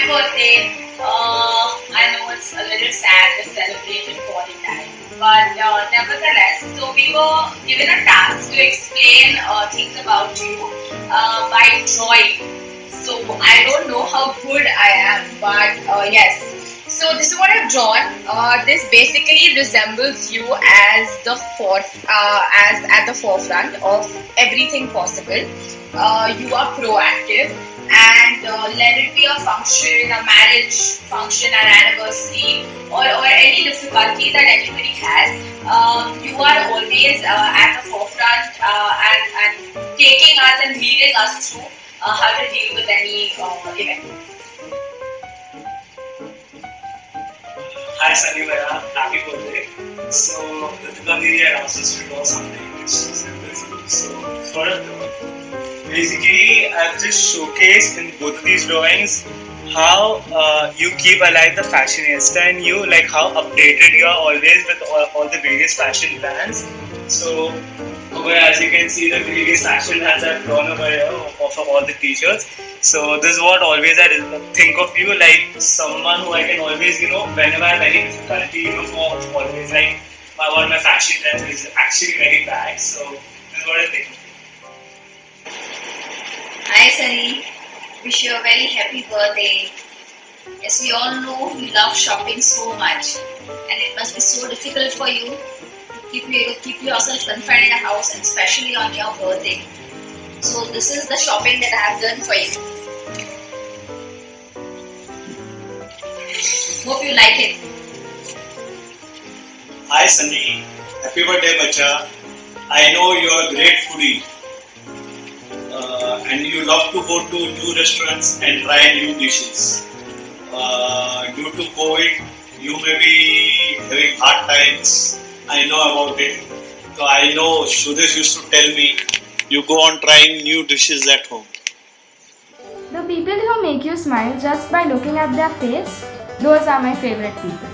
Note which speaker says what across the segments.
Speaker 1: birthday. I know it's a little sad to celebrate in quarantine, but nevertheless, so we were given a task to explain things about you by drawing. So I don't know how good I am, but yes. So this is what I've drawn. This basically resembles you as as at the forefront of everything possible. You are proactive, and let it be a function, a marriage function, an anniversary, or any difficulty that anybody has. You are always at the forefront and taking us and leading us through how to deal with any event.
Speaker 2: Hi Sunny Bhaiya, happy birthday. So, Ritika Didi had asked us to draw something which resembles you. So, sort of basically, I've just showcased in both of these drawings how you keep alive the fashionista in you, like how updated you are always with all the various fashion brands. So, over as you can see, the various fashion brands I've drawn over here of all the t-shirts. So this is what always I think of you, like someone who I can always, whenever I have any difficulty, for always like about my fashion trends is actually very bad. So this is what I think.
Speaker 1: Hi Sunny, wish you a very happy birthday. As we all know, you love shopping so much, and it must be so difficult for you to keep yourself confined in a house, and especially on your birthday. So this is the shopping that I have done for you. Hope you like it.
Speaker 2: Hi Sunny, happy birthday bacha. I know you are a great foodie and you love to go to new restaurants and try new dishes. Due to COVID, you may be having hard times. I know about it. So I know Shudesh used to tell me you go on trying new dishes at home.
Speaker 3: The people who make you smile just by looking at their face, those are my favorite people.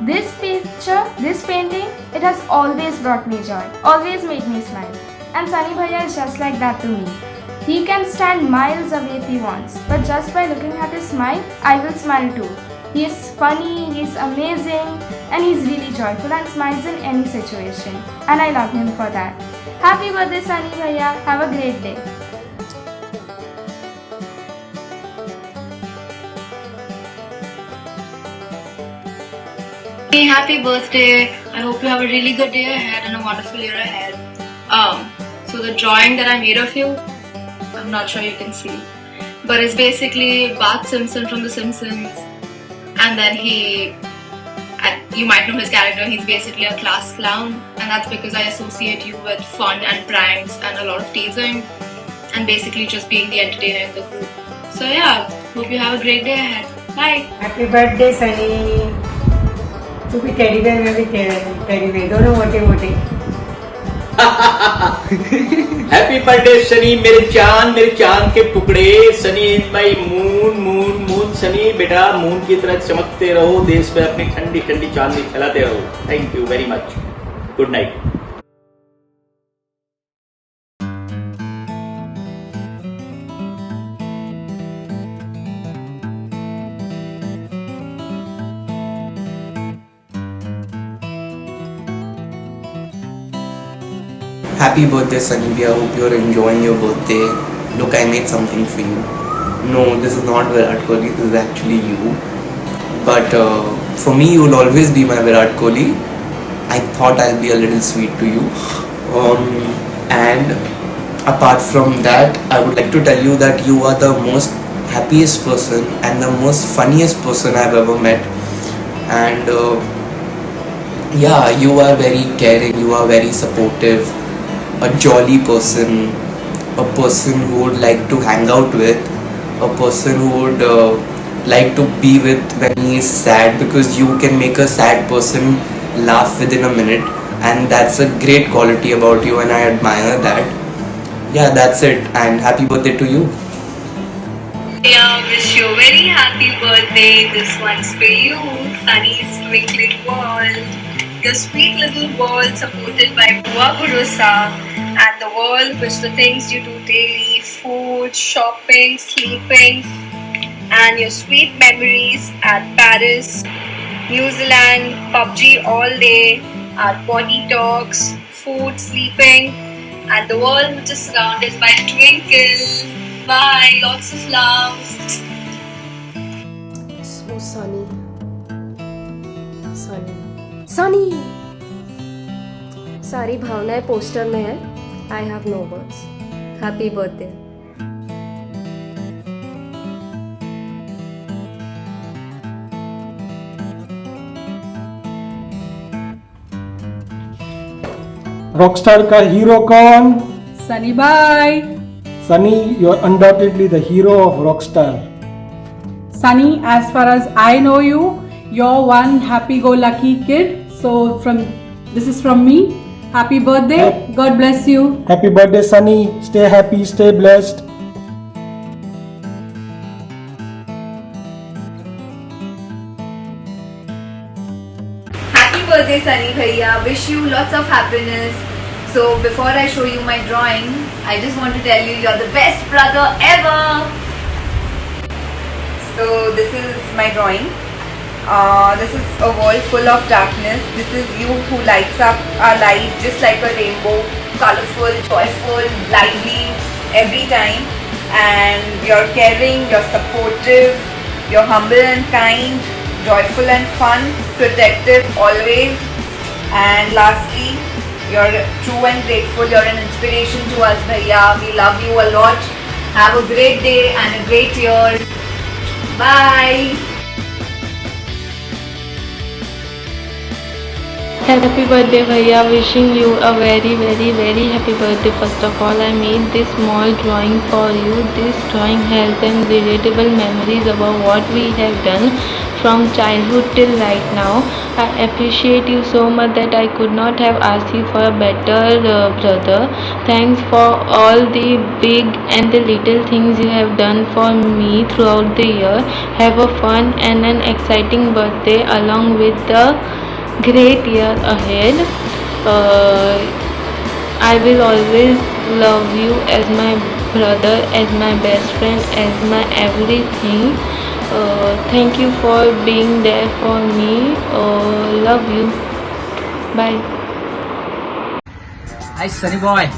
Speaker 3: This picture, this painting, it has always brought me joy, always made me smile. And Sunny Bhaiya is just like that to me. He can stand miles away if he wants, but just by looking at his smile, I will smile too. He is funny, he is amazing, and he is really joyful and smiles in any situation. And I love him for that. Happy birthday Sunny Bhaiya, have a great day.
Speaker 4: Hey, happy birthday. I hope you have a really good day ahead and a wonderful year ahead. So the drawing that I made of you, I'm not sure you can see, but it's basically Bart Simpson from The Simpsons, and then you might know his character, he's basically a class clown, and that's because I associate you with fun and pranks and a lot of teasing and basically just being the entertainer in the group. So yeah, hope you have a great day ahead. Bye.
Speaker 5: Happy birthday Sunny. तू भी teddy bear में भी teddy bear दोनों मोटे मोटे.
Speaker 6: Happy birthday Sunny, मेरे चांद के टुकड़े. सनी इन माई मून. सनी बेटा मून की तरह चमकते रहो, देश में अपनी ठंडी ठंडी चांदनी फैलाते रहो. Thank you very much. Good night.
Speaker 7: Happy birthday Sunny Bhaiya, hope you're enjoying your birthday. Look, I made something for you. No, this is not Virat Kohli, this is actually you. But for me, you'll always be my Virat Kohli. I thought I'll be a little sweet to you. And apart from that, I would like to tell you that you are the most happiest person and the most funniest person I've ever met. And yeah, you are very caring, you are very supportive, a jolly person, a person who would like to hang out with, a person who would like to be with when he is sad, because you can make a sad person laugh within a minute, and that's a great quality about you and I admire that. Yeah, that's it, and happy birthday to you.
Speaker 4: Yeah, wish you a very happy birthday. This one's for you, Sunny's twinkling world. The sweet little world supported by Bua Bhurosa, and the world which the things you do daily, food, shopping, sleeping, and your sweet memories at Paris, New Zealand, PUBG all day, our potty talks, food, sleeping, and the world which is surrounded by twinkle. Bye, lots of love.
Speaker 8: So sunny. Sunny! सारी भावनाएं poster में है. I have no words. Happy birthday.
Speaker 9: Rockstar का hero कौन?
Speaker 5: Sunny bye.
Speaker 9: Sunny, you are undoubtedly the hero of Rockstar.
Speaker 5: Sunny, as far as I know you, you're one happy-go-lucky kid. So this is from me. Happy birthday. God bless you.
Speaker 9: Happy birthday, Sunny. Stay happy, stay blessed.
Speaker 10: Happy birthday, Sunny Bhaiya. Wish you lots of happiness. So before I show you my drawing, I just want to tell you you're the best brother ever. So this is my drawing. This is a world full of darkness. This is you who lights up our life just like a rainbow, colorful, joyful, lively every time. And you're caring, you're supportive, you're humble and kind, joyful and fun, protective always. And lastly, you're true and grateful. You're an inspiration to us, Bhaiya. We love you a lot. Have a great day and a great year. Bye.
Speaker 11: Happy birthday Bhaiya, wishing you a very happy birthday. First of all, I made this small drawing for you. This drawing has some relatable memories about what we have done from childhood till right now. I appreciate you so much that I could not have asked you for a better brother. Thanks for all the big and the little things you have done for me throughout the year. Have a fun and an exciting birthday along with the great year ahead. I will always love you as my brother, as my best friend, as my everything. Thank you for being there for me. Love you. Bye.
Speaker 12: Hi Sunny boy,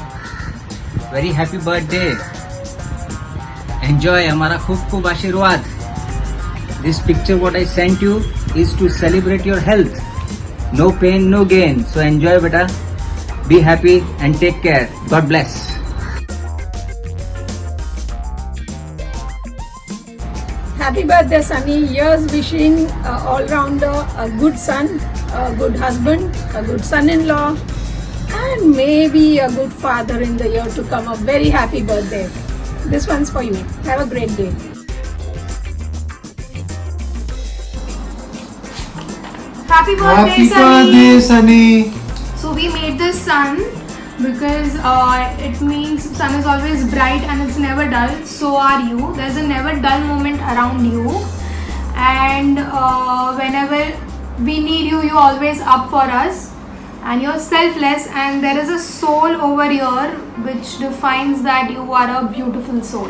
Speaker 12: very happy birthday. Enjoy हमारा खूब आशीर्वाद. This picture what I sent you is to celebrate your health. No pain, no gain. So enjoy, beta. Be happy and take care. God bless.
Speaker 5: Happy birthday, Sunny. Years wishing all-rounder, a good son, a good husband, a good son-in-law, and maybe a good father in the year to come. A very happy birthday. This one's for you. Have a great day.
Speaker 3: Happy birthday,
Speaker 13: Happy
Speaker 3: Sunny!
Speaker 13: birthday, Sunny!
Speaker 3: So we made this sun because it means sun is always bright and it's never dull. So are you. There's a never dull moment around you, and whenever we need you, you're always up for us, and you're selfless. And there is a soul over here which defines that you are a beautiful soul.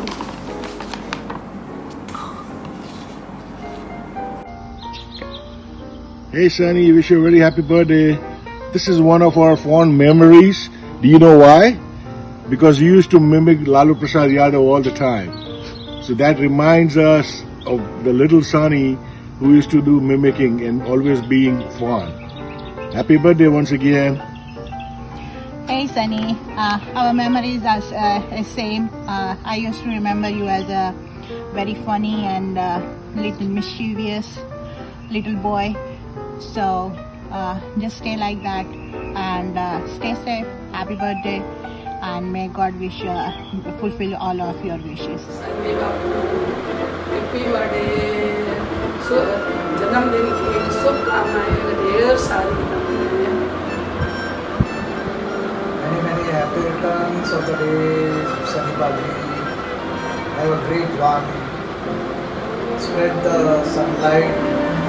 Speaker 14: Hey Sunny, wish you a very happy birthday. This is one of our fond memories. Do you know why? Because you used to mimic Lalu Prasad Yadav all the time. So that reminds us of the little Sunny who used to do mimicking and always being fun. Happy birthday once again.
Speaker 15: Hey Sunny, our memories are same. I used to remember you as a very funny and little mischievous little boy. So just stay like that and stay safe. Happy birthday, and may God fulfill all of your wishes.
Speaker 5: Happy birthday. So जन्मदिन की शुभकामनाएं ढेर सारी
Speaker 13: Many happy returns of the day, Sunny Padri. Have a great one. Spread the sunlight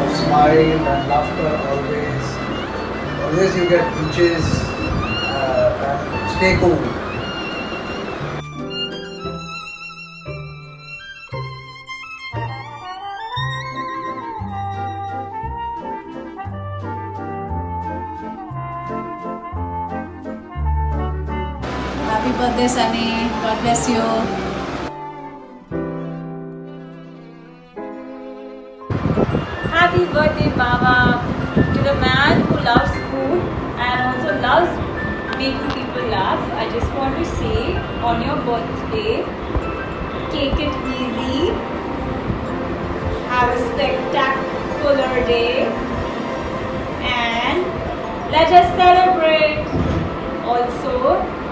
Speaker 13: of smile and laughter always. Always you get peaches and stay cool.
Speaker 15: birthday, Sunny. God bless you.
Speaker 16: Happy birthday, Mama. To the man who loves food and also loves making people laugh, I just want to say, on your birthday, take it easy. Have a spectacular day. And let us celebrate. Also,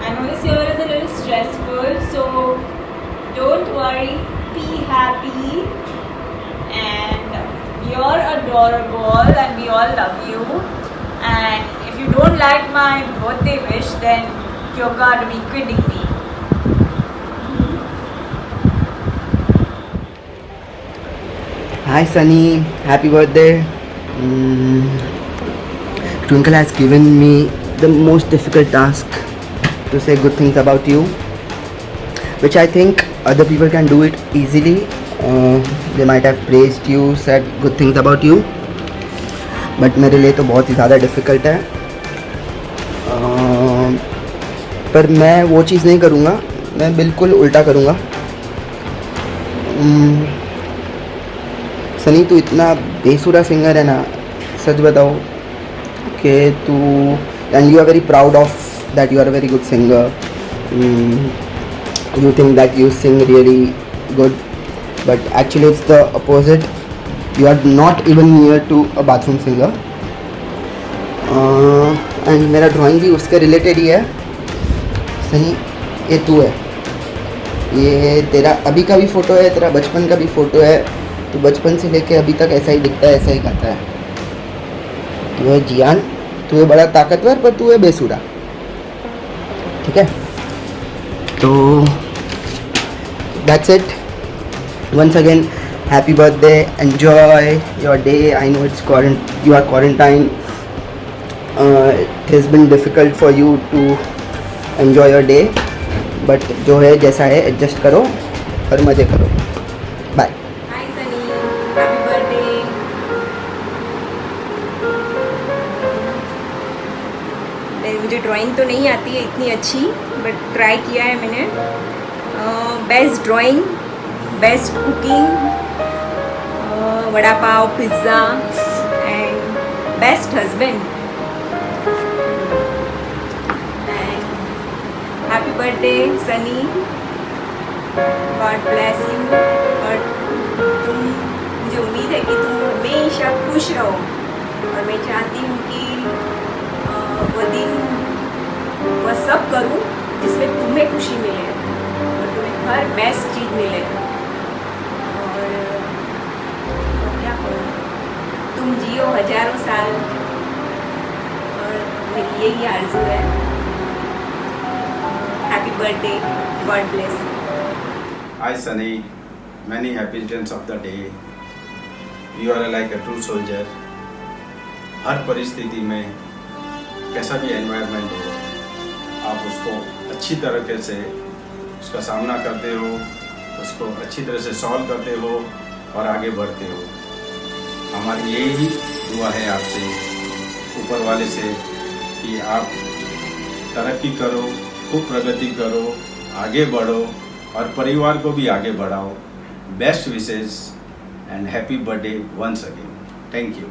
Speaker 16: I know this year is a little stressful, so don't worry, be happy. And you're adorable and we all love you. And if you don't like my birthday wish, then you're gonna be kidding me.
Speaker 17: Hi Sunny, happy birthday. Twinkle has given me the most difficult task to say good things about you, which I think other people can do it easily. They might have praised you, said good things about you, but मेरे लिए तो बहुत ही ज़्यादा difficult है. पर मैं वो चीज़ नहीं करूँगा, मैं बिल्कुल उल्टा करूँगा. सनी तू इतना बेसुरा सिंगर है ना, सच बताओ कि तू, and you are very proud of that you are a very good singer. You think that you sing really good, but actually it's the opposite. You are not even near to a bathroom singer. And मेरा drawing भी उसके related ही है. सनी, ये तू है, ये तेरा अभी का भी फ़ोटो है, तेरा बचपन का भी फ़ोटो है. तू बचपन से लेके अभी तक ऐसा ही दिखता है, ऐसा ही गाता है. तू है जियान, तू है बड़ा ताकतवर, पर तू है बेसुरा. ठीक है, तो that's it. Once again, happy birthday. Enjoy your day. I know you are quarantined. It has been difficult for you to enjoy your day, but जो है जैसा है adjust करो और मज़े करो. Bye.
Speaker 16: Hi Sunny, happy birthday.
Speaker 10: मुझे drawing तो नहीं आती है इतनी अच्छी, बट ट्राई किया है मैंने. Best drawing, best cooking, vada pav, pizza and best husband. And happy birthday Sunny, God bless you. और तुम, मुझे उम्मीद है कि तुम हमेशा खुश रहो, और मैं चाहती हूँ कि वो दिन वह सब करूँ जिसमें तुम्हें खुशी मिले और तुम्हें हर बेस्ट चीज़ मिले. और क्या करूँ, तुम जियो हजारों साल, और मेरी यही आरज़ू है. Happy birthday, God bless.
Speaker 18: Hi Sunny, many happy returns of the day. You are like a true soldier. हर परिस्थिति में कैसा भी एनवायरनमेंट हो, आप उसको अच्छी तरीके से उसका सामना करते हो, उसको अच्छी तरह से सॉल्व करते हो और आगे बढ़ते हो. हमारी यही दुआ है आपसे, ऊपर वाले से, कि आप तरक्की करो, खूब प्रगति करो, आगे बढ़ो और परिवार को भी आगे बढ़ाओ. Best wishes and happy birthday once again. Thank you.